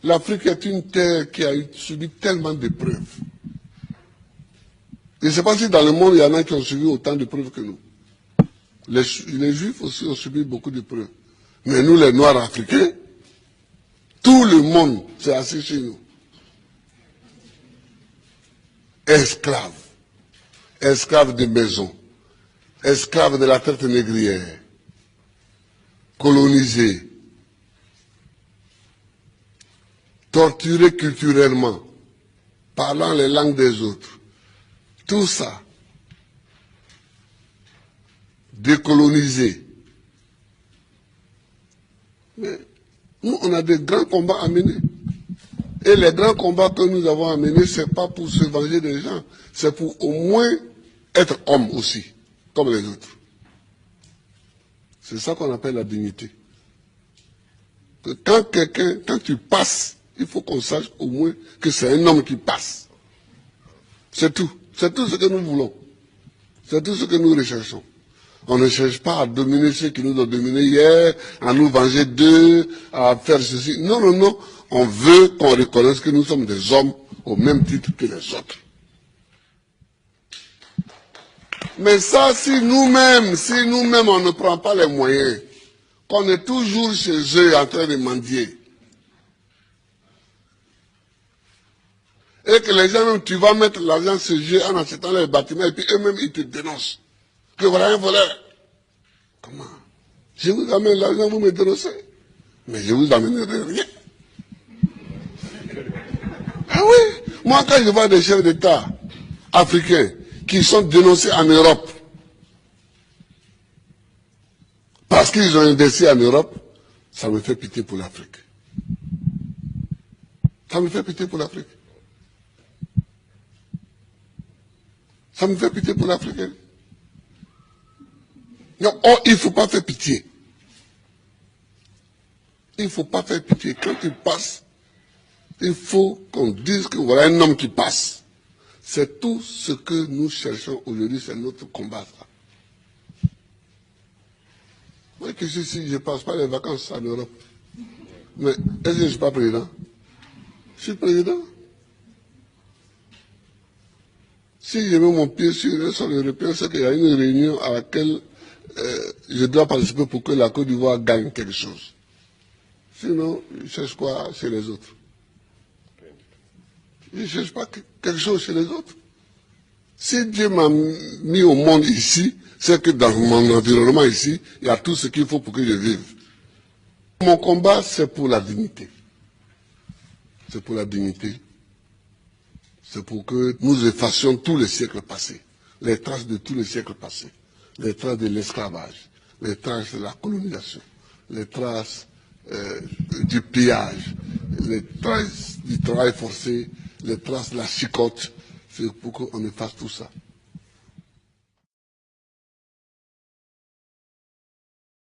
L'Afrique est une terre qui a subi tellement d'épreuves. Je ne sais pas si dans le monde, il y en a qui ont subi autant d'épreuves que nous. Les Juifs aussi ont subi beaucoup d'épreuves. Mais nous, les Noirs africains, tout le monde s'est assis chez nous. Esclaves. Esclaves de maison. Esclaves de la traite négrière. Colonisés. Torturés culturellement. Parlant les langues des autres. Tout ça. Décolonisés. Mais nous, on a des grands combats à mener. Et les grands combats que nous avons à mener, ce n'est pas pour se venger des gens, c'est pour au moins être homme aussi, comme les autres. C'est ça qu'on appelle la dignité. Que quand tu passes, il faut qu'on sache au moins que c'est un homme qui passe. C'est tout. C'est tout ce que nous voulons. C'est tout ce que nous recherchons. On ne cherche pas à dominer ceux qui nous ont dominés hier, à nous venger d'eux, à faire ceci. Non, non, non. On veut qu'on reconnaisse que nous sommes des hommes au même titre que les autres. Mais ça, si nous-mêmes, on ne prend pas les moyens, qu'on est toujours chez eux en train de mendier, et que les gens, même, tu vas mettre l'argent chez eux en achetant les bâtiments, et puis eux-mêmes, ils te dénoncent. Que voilà un voleur. Comment? Je vous amène l'argent, vous me dénoncez. Mais je vous amènerai rien. Ah oui, moi quand je vois des chefs d'État africains qui sont dénoncés en Europe parce qu'ils ont investi en Europe, ça me fait pitié pour l'Afrique. Ça me fait pitié pour l'Afrique. Ça me fait pitié pour l'Afrique. Non, oh, il ne faut pas faire pitié. Il ne faut pas faire pitié. Quand tu passes, il faut qu'on dise que voilà un homme qui passe. C'est tout ce que nous cherchons aujourd'hui, c'est notre combat. Ça. Moi qui suis ici, je ne passe pas les vacances en Europe. Mais est-ce que je ne suis pas président? Je suis président. Si je mets mon pied sur le sol européen, c'est qu'il y a une réunion à laquelle je dois participer pour que la Côte d'Ivoire gagne quelque chose. Sinon, je cherche quoi chez les autres? Je ne cherche pas quelque chose chez les autres. Si Dieu m'a mis au monde ici, c'est que dans mon environnement ici, il y a tout ce qu'il faut pour que je vive. Mon combat, c'est pour la dignité. C'est pour la dignité. C'est pour que nous effacions tous les siècles passés, les traces de tous les siècles passés, les traces de l'esclavage, les traces de la colonisation, les traces du pillage, les traces du travail forcé, les traces de la chicote. C'est pour qu'on efface tout ça.